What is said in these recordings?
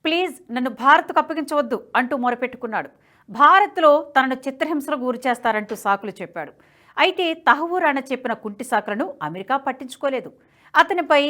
Please నన్ను భారత్కు అప్పగించవద్దు అంటూ మొరపెట్టుకున్నాడు. భారత్లో తనను చిత్రహింసలకు గురిచేస్తారంటూ సాకులు చెప్పాడు. అయితే తహవూర్ రాణా చెప్పిన కుంటి సాకులను అమెరికా పట్టించుకోలేదు. అతనిపై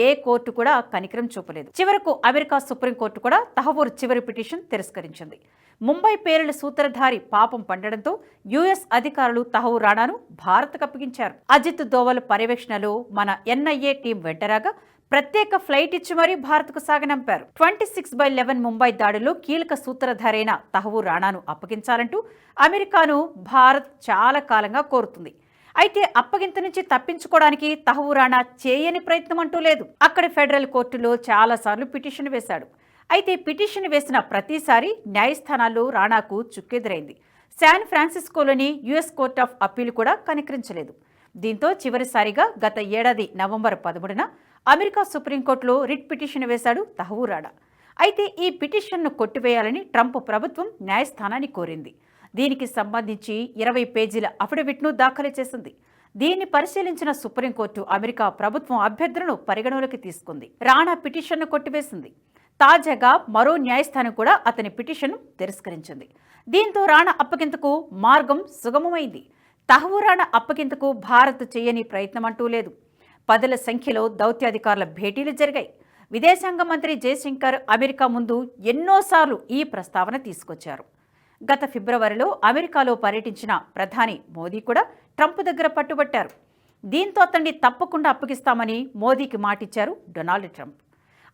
ఏ కోర్టు కూడా కనికరం చూపలేదు. చివరకు అమెరికా సుప్రీంకోర్టు కూడా తహవూర్ చివరి పిటిషన్ తిరస్కరించింది. ముంబై పేలుళ్ల సూత్రధారి పాపం పండడంతో యుఎస్ అధికారులు తహవూర్ రాణాను భారత్కు అప్పగించారు. అజిత్ దోవల్ పర్యవేక్షణలో మన ఎన్ఐఏ టీం వెంటరాగా ప్రత్యేక ఫ్లైట్ ఇచ్చి మరీ భారత్కు సాగనంపారు. 26/11 ముంబై దాడిలో కీలక సూత్రధారైన తహవూర్ రాణాను అప్పగించాలంటూ అమెరికాను భారత్ చాలా కాలంగా కోరుతుంది. అయితే అప్పగింత నుంచి తప్పించుకోవడానికి తహవూర్ రాణా చేయని ప్రయత్నం అంటూ లేదు. అక్కడి ఫెడరల్ కోర్టులో చాలాసార్లు పిటిషన్ వేశాడు. అయితే పిటిషన్ వేసిన ప్రతిసారి న్యాయస్థానాల్లో రాణాకు చుక్కెదురైంది. శాన్ ఫ్రాన్సిస్కోలోని యుఎస్ కోర్ట్ ఆఫ్ అప్పీల్ కూడా కనికరించలేదు. దీంతో చివరిసారిగా గత ఏడాది నవంబర్ 13న అమెరికా సుప్రీంకోర్టులో రిట్ పిటిషన్ వేశాడు తహవూర్ రాణా. అయితే ఈ పిటిషన్ను కొట్టివేయాలని ట్రంప్ ప్రభుత్వం న్యాయస్థానాన్ని కోరింది. దీనికి సంబంధించి 20 పేజీల అఫిడవిట్ను దాఖలు చేసింది. దీన్ని పరిశీలించిన సుప్రీంకోర్టు అమెరికా ప్రభుత్వం అభ్యర్థనను పరిగణలోకి తీసుకుంది. రాణా పిటిషన్ను కొట్టివేసింది. తాజాగా మరో న్యాయస్థానం కూడా అతని పిటిషన్ను తిరస్కరించింది. దీంతో రాణా అప్పగింతకు మార్గం సుగమమైంది. తహవూర్ రాణా అప్పగింతకు భారత్ చేయని ప్రయత్నం అంటూ లేదు. పదుల సంఖ్యలో దౌత్యాధికారుల భేటీలు జరిగాయి. విదేశాంగ మంత్రి జయశంకర్ అమెరికా ముందు ఎన్నోసార్లు ఈ ప్రస్తావన తీసుకొచ్చారు. గత ఫిబ్రవరిలో అమెరికాలో పర్యటించిన ప్రధాని మోదీ కూడా ట్రంప్ దగ్గర పట్టుబట్టారు. దీంతో అతన్ని తప్పకుండా అప్పగిస్తామని మోదీకి మాటిచ్చారు డొనాల్డ్ ట్రంప్.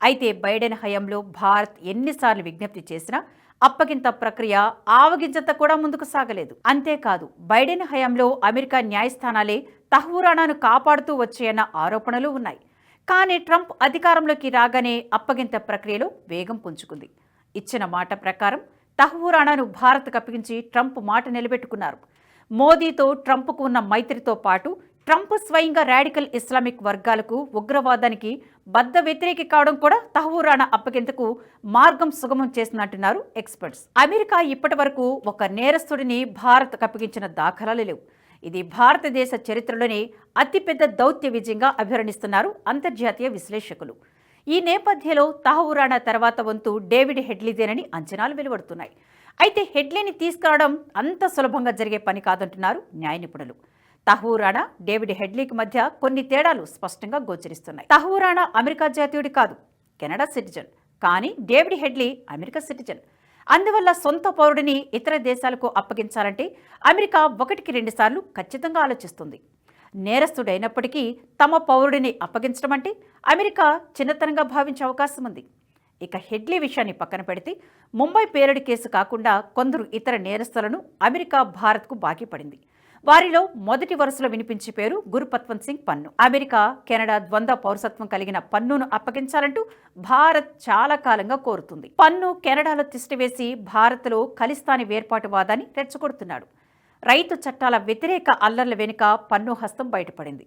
అయితే బైడెన్ హయాంలో భారత్ ఎన్నిసార్లు విజ్ఞప్తి చేసినా అప్పగింత ప్రక్రియ ఆవగింజంత కూడా ముందుకు సాగలేదు. అంతేకాదు బైడెన్ హయాంలో అమెరికా న్యాయస్థానాలే తహవూర్ రాణాను కాపాడుతూ వచ్చాయన్న ఆరోపణలు ఉన్నాయి. కానీ ట్రంప్ అధికారంలోకి రాగానే అప్పగింత ప్రక్రియలో వేగం పుంజుకుంది. ఇచ్చిన మాట ప్రకారం తహవూర్ రాణాను భారత్కు అప్పగించి ట్రంప్ మాట నిలబెట్టుకున్నారు. మోదీతో ట్రంప్కు ఉన్న మైత్రితో పాటు ట్రంప్ స్వయంగా రాడికల్ ఇస్లామిక్ వర్గాలకు ఉగ్రవాదానికి బద్ద వ్యతిరేకి కావడం కూడా తహవూర్ రాణా అప్పగింతకు మార్గం సుగమం చేసినట్టున్నారు ఎక్స్పర్ట్స్. అమెరికా ఇప్పటి వరకు ఒక నేరస్తుడిని భారత్ అప్పగించిన దాఖలాలు లేవు. ఇది భారతదేశ చరిత్రలోనే అతిపెద్ద దౌత్య విజయంగా అభివర్ణిస్తున్నారు అంతర్జాతీయ విశ్లేషకులు. ఈ నేపథ్యంలో తహవూర్ రాణా తర్వాత వంతు డేవిడ్ హెడ్లీదేనని అంచనాలు వెలువడుతున్నాయి. అయితే హెడ్లీని తీసుకురావడం అంత సులభంగా జరిగే పని కాదంటున్నారు న్యాయ నిపుణులు. తహవూర్ రాణా డేవిడ్ హెడ్లీకి మధ్య కొన్ని తేడాలు స్పష్టంగా గోచరిస్తున్నాయి. తహవూర్ రాణా అమెరికా జాతీయుడి కాదు, కెనడా సిటిజన్. కానీ డేవిడ్ హెడ్లీ అమెరికా సిటిజన్. అందువల్ల సొంత పౌరుడిని ఇతర దేశాలకు అప్పగించాలంటే అమెరికా 1కి 2 సార్లు ఖచ్చితంగా ఆలోచిస్తుంది. నేరస్తుడైనప్పటికీ తమ పౌరుడిని అప్పగించడం అంటే అమెరికా చిన్నతనంగా భావించే అవకాశం ఉంది. ఇక హెడ్లీ విషయాన్ని పక్కన పెడితే ముంబై పేలుడు కేసు కాకుండా కొందరు ఇతర నేరస్తులను అమెరికా భారత్కు బాకీ పడింది. వారిలో మొదటి వరుసలో వినిపించే పేరు గురుపత్వంత్ సింగ్ పన్ను. అమెరికా కెనడా ద్వంద్వ పౌరసత్వం కలిగిన పన్నును అప్పగించాలంటూ భారత్ చాలా కాలంగా కోరుతుంది. పన్ను కెనడాలో తిష్టివేసి భారత్లో ఖలిస్తానీ వేర్పాటువాదాన్ని రెచ్చగొడుతున్నాడు. రైతు చట్టాల వ్యతిరేక అల్లర్ల వెనుక పన్ను హస్తం బయటపడింది.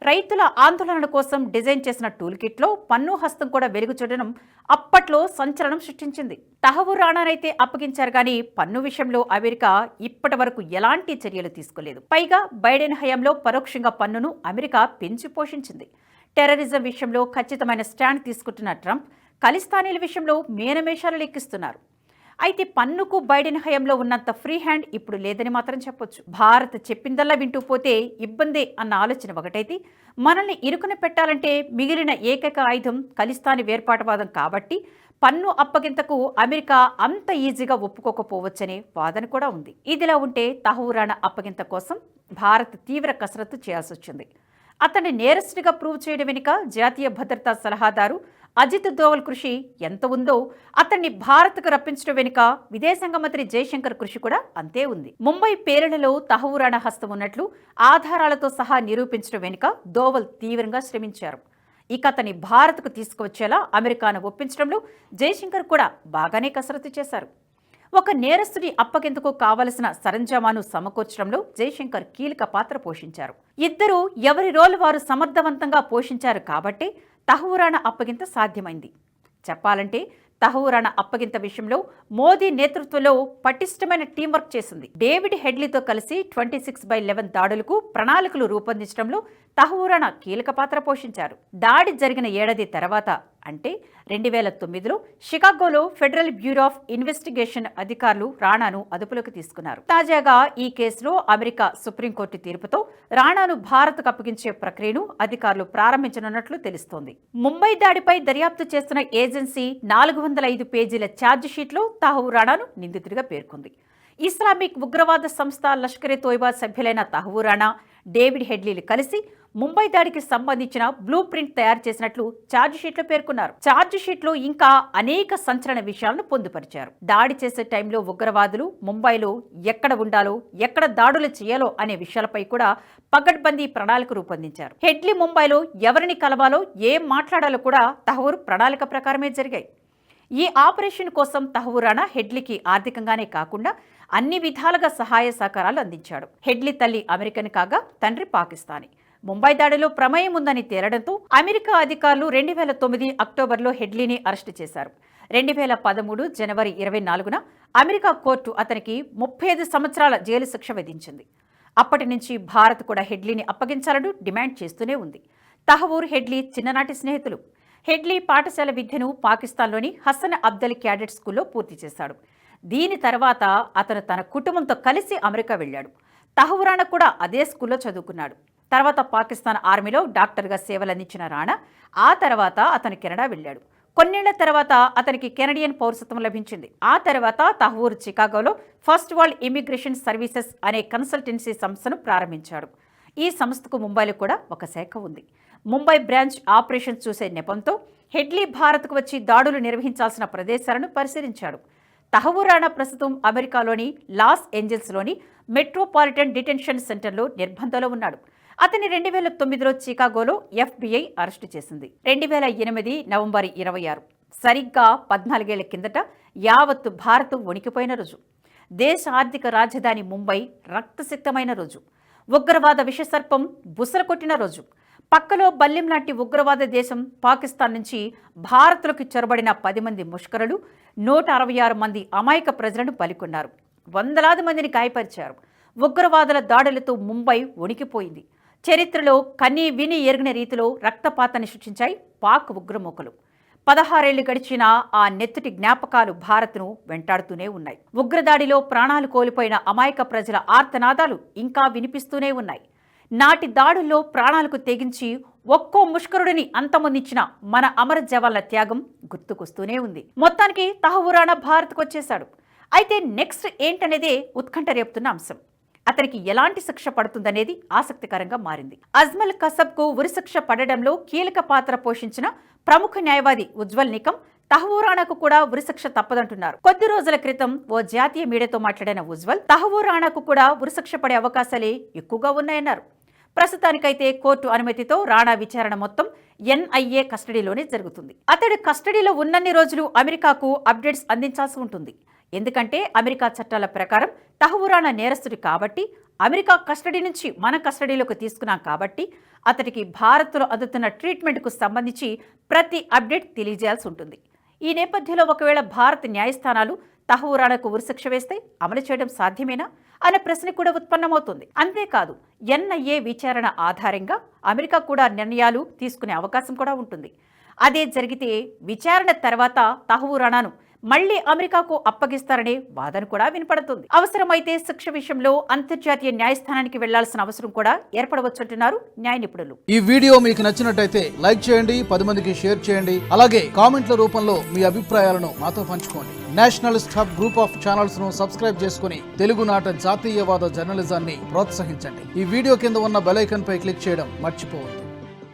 రైతుల ఆందోళన కోసం డిజైన్ చేసిన టూల్ కిట్లో పన్ను హస్తం కూడా వెలుగు చూడడం అప్పట్లో సంచలనం సృష్టించింది. తహవూర్ రాణానైతే అప్పగించారు కానీ పన్ను విషయంలో అమెరికా ఇప్పటి వరకు ఎలాంటి చర్యలు తీసుకోలేదు. పైగా బైడెన్ హయాంలో పరోక్షంగా పన్నును అమెరికా పెంచి పోషించింది. టెర్రరిజం విషయంలో ఖచ్చితమైన స్టాండ్ తీసుకుంటున్న ట్రంప్ ఖలిస్తానీల విషయంలో మేనమేషాలు లెక్కిస్తున్నారు. అయితే పన్నుకు బైడెన్ హయాంలో ఉన్నంత ఫ్రీ హ్యాండ్ ఇప్పుడు లేదని మాత్రం చెప్పొచ్చు. భారత్ చెప్పిందల్లా వింటూ పోతే ఇబ్బందే అన్న ఆలోచన ఒకటైతే, మనల్ని ఇరుకున పెట్టాలంటే మిగిలిన ఏకైక ఆయుధం ఖలిస్తానీ వేర్పాటువాదం కాబట్టి పన్ను అప్పగింతకు అమెరికా అంత ఈజీగా ఒప్పుకోకపోవచ్చనే వాదన కూడా ఉంది. ఇదిలా ఉంటే తహవూర్ రాణా అప్పగింత కోసం భారత్ తీవ్ర కసరత్తు చేయాల్సి వచ్చింది. అతన్ని నేరస్తుడిగా ప్రూవ్ చేయడం వెనుక జాతీయ భద్రతా సలహాదారు అజిత్ దోవల్ కృషి ఎంత ఉందో అతన్ని భారత్కు రప్పించడం వెనుక విదేశాంగ మంత్రి జయశంకర్ కృషి కూడా అంతే ఉంది. ముంబై పేలుళ్లలో తహవూర్ రాణా హస్తం ఉన్నట్లు ఆధారాలతో సహా నిరూపించడం వెనుక దోవల్ తీవ్రంగా శ్రమించారు. ఇక అతన్ని భారత్కు తీసుకువచ్చేలా అమెరికాను ఒప్పించడంలో జయశంకర్ కూడా బాగానే కసరత్తు చేశారు. ఒక నేరస్తుడి అప్పగింతకు కావలసిన సరంజామాను సమకూర్చడంలో జయశంకర్ కీలక పాత్ర పోషించారు. ఇద్దరూ ఎవరి రోల్ వారు సమర్థవంతంగా పోషించారు కాబట్టి తహవూర్ రాణా అప్పగింత సాధ్యమైంది. చెప్పాలంటే తహవూర్ రాణా అప్పగింత విషయంలో మోదీ నేతృత్వంలో పటిష్టమైన టీం వర్క్ చేసింది. డేవిడ్ హెడ్లీతో కలిసి 26/11 దాడులకు ప్రణాళికలు రూపొందించడంలో తహవూర్ రాణా కీలక పాత్ర పోషించారు. దాడి జరిగిన ఏడాది తర్వాత అంటే 2009లో షికాగోలో ఫెడరల్ బ్యూరో ఆఫ్ ఇన్వెస్టిగేషన్ అధికారులు రాణాను అదుపులోకి తీసుకున్నారు. తాజాగా ఈ కేసులో అమెరికా సుప్రీంకోర్టు తీర్పుతో రాణాను భారత్కు అప్పగించే ప్రక్రియను అధికారులు ప్రారంభించనున్నట్లు తెలుస్తోంది. ముంబై దాడిపై దర్యాప్తు చేస్తున్న ఏజెన్సీ 405 పేజీల ఛార్జిషీట్లో తహవూర్ రాణాను నిందితుడిగా పేర్కొంది. ఇస్లామిక్ ఉగ్రవాద సంస్థ లష్కర్-ఏ-తోయిబా సభ్యులైన తహవూర్ రాణా, డేవిడ్ హెడ్లీలు కలిసి ముంబై దాడికి సంబంధించిన బ్లూ ప్రింట్ తయారు చేసినట్లు ఛార్జిషీట్లో పేర్కొన్నారు. ఛార్జిషీట్లో ఇంకా అనేక సంచలన విషయాలను పొందుపరిచారు. దాడి చేసే టైంలో ఉగ్రవాదులు ముంబైలో ఎక్కడ ఉండాలో, ఎక్కడ దాడులు చేయాలో అనే విషయాలపై కూడా పకడ్బందీ ప్రణాళిక రూపొందించారు. హెడ్లీ ముంబైలో ఎవరిని కలవాలో, ఏం మాట్లాడాలో కూడా తహవూర్ ప్రణాళిక ప్రకారమే జరిగాయి. ఈ ఆపరేషన్ కోసం తహవూర్ రాణా హెడ్లీకి ఆర్థికంగానే కాకుండా అన్ని విధాలుగా సహాయ సహకారాలు అందించాడు. హెడ్లీ తల్లి అమెరికన్ కాగా తండ్రి పాకిస్తానీ. ముంబై దాడిలో ప్రమేయం ఉందని తేలడంతో అమెరికా అధికారులు 2009 అక్టోబర్లో హెడ్లీని అరెస్టు చేశారు. 2013 జనవరి 24న అమెరికా కోర్టు అతనికి 35 సంవత్సరాల జైలు శిక్ష విధించింది. అప్పటి నుంచి భారత్ కూడా హెడ్లీని అప్పగించాలని డిమాండ్ చేస్తూనే ఉంది. తహవూర్, హెడ్లీ చిన్ననాటి స్నేహితులు. హెడ్లీ పాఠశాల విద్యను పాకిస్తాన్లోని హసన్ అబ్దల్ క్యాడెట్ స్కూల్లో పూర్తి చేశాడు. దీని తర్వాత అతను తన కుటుంబంతో కలిసి అమెరికా వెళ్ళాడు. తహవూర్ రాణా కూడా అదే స్కూల్లో చదువుకున్నాడు. తర్వాత పాకిస్తాన్ ఆర్మీలో డాక్టర్గా సేవలందించిన రాణా ఆ తర్వాత అతను కెనడా వెళ్ళాడు. కొన్నేళ్ల తర్వాత అతనికి కెనడియన్ పౌరసత్వం లభించింది. ఆ తర్వాత తహవూర్ చికాగోలో ఫస్ట్ వరల్డ్ ఇమిగ్రేషన్ సర్వీసెస్ అనే కన్సల్టెన్సీ సంస్థను ప్రారంభించాడు. ఈ సంస్థకు ముంబైలో కూడా ఒక శాఖ ఉంది. ముంబై బ్రాంచ్ ఆపరేషన్ చూసే నెపంతో హెడ్లీ భారత్కు వచ్చి దాడులు నిర్వహించాల్సిన ప్రదేశాలను పరిశీలించాడు. తహవూర్ రాణా ప్రస్తుతం అమెరికాలోని లాస్ ఏంజల్స్లోని మెట్రోపాలిటన్ డిటెన్షన్ సెంటర్లో నిర్బంధంలో ఉన్నాడు. అతని 2009లో చికాగోలో FBI అరెస్టు చేసింది. 2008 నవంబర్ 26 సరిగ్గా 14 ఏళ్ల కిందట యావత్తు భారత్ వణికిపోయిన రోజు. దేశ ఆర్థిక రాజధాని ముంబై రక్తసిక్తమైన రోజు. ఉగ్రవాద విషసర్పం బుసలు కొట్టిన రోజు. పక్కలో బల్లెం లాంటి ఉగ్రవాద దేశం పాకిస్తాన్ నుంచి భారత్లోకి చొరబడిన 10 మంది ముష్కరులు 166 మంది అమాయక ప్రజలను బలికొన్నారు. వందలాది మందిని గాయపరిచారు. ఉగ్రవాదుల దాడులతో ముంబై వణికిపోయింది. చరిత్రలో కనీ విని ఎరిగిన రీతిలో రక్తపాతాన్ని సృష్టించాయి పాక్ ఉగ్రమూకలు. 16 ఏళ్లు గడిచినా ఆ నెత్తుటి జ్ఞాపకాలు భారత్ను వెంటాడుతూనే ఉన్నాయి. ఉగ్రదాడిలో ప్రాణాలు కోల్పోయిన అమాయక ప్రజల ఆర్తనాదాలు ఇంకా వినిపిస్తూనే ఉన్నాయి. నాటి దాడుల్లో ప్రాణాలకు తెగించి ఒక్కో ముష్కరుడిని అంతమొందించిన మన అమర జవాన్ల త్యాగం గుర్తుకొస్తూనే ఉంది. మొత్తానికి తహవూర్ రాణా భారత్కు వచ్చేశాడు. అయితే నెక్స్ట్ ఏంటనేదే ఉత్కంఠ రేపుతున్న అంశం. అతనికి ఎలాంటి శిక్ష పడుతుందనేది ఆసక్తికరంగా మారింది. అజ్మల్ కసబ్కు ఉరిశిక్ష పడడంలో కీలక పాత్ర పోషించిన ప్రముఖ న్యాయవాది ఉజ్వల్ నికమ్ తహవూర్ రాణాకు కూడా ఉరిశిక్ష తప్పదంటున్నారు. కొద్ది రోజుల క్రితం ఓ జాతీయ మీడియాతో మాట్లాడిన ఉజ్వల్ తహవూర్ రాణాకు కూడా ఉరిశిక్ష పడే అవకాశాలే ఎక్కువగా ఉన్నాయన్నారు. ప్రస్తుతానికైతే కోర్టు అనుమతితో రాణా విచారణ మొత్తం NIA కస్టడీలోనే జరుగుతుంది. అతడు కస్టడీలో ఉన్నన్ని రోజులు అమెరికాకు అప్డేట్స్ అందించాల్సి ఉంటుంది. ఎందుకంటే అమెరికా చట్టాల ప్రకారం తహవూర్ రాణా నేరస్తుడు కాబట్టి, అమెరికా కస్టడీ నుంచి మన కస్టడీలోకి తీసుకున్నాం కాబట్టి అతడికి భారత్లో అందుతున్న ట్రీట్మెంట్కు సంబంధించి ప్రతి అప్డేట్ తెలియజేయాల్సి ఉంటుంది. ఈ నేపథ్యంలో ఒకవేళ భారత్ న్యాయస్థానాలు తహవూర్ రాణాకు ఉరిశిక్ష వేస్తే అమలు చేయడం సాధ్యమేనా అనే ప్రశ్న కూడా ఉత్పన్నమవుతుంది. అంతేకాదు NIA విచారణ ఆధారంగా అమెరికా కూడా నిర్ణయాలు తీసుకునే అవకాశం కూడా ఉంటుంది. అదే జరిగితే విచారణ తర్వాత తహవూర్ రాణాను మళ్లీ అమెరికాకు అప్పగిస్తారనే వాదన కూడా వినపడుతుంది. అవసరమైతే శిక్ష విషయంలో అంతర్జాతీయ న్యాయస్థానానికి వెళ్లాల్సిన అవసరం కూడా ఏర్పడవచ్చుంటున్నారు న్యాయ నిపుణులు. ఈ వీడియో మీకు నచ్చినట్టయితే లైక్ చేయండి, 10 మందికి షేర్ చేయండి. అలాగే కామెంట్ల రూపంలో మీ అభిప్రాయాలను మాతో పంచుకోండి. Nationalist hub group of channels ను సబ్స్క్రైబ్ చేసుకుని తెలుగునాట జాతీయవాద జర్నలిజాన్ని ప్రోత్సహించండి. ఈ వీడియో కింద ఉన్న బెల్ ఐకాన్ పై క్లిక్ చేయడం మర్చిపోవద్దు.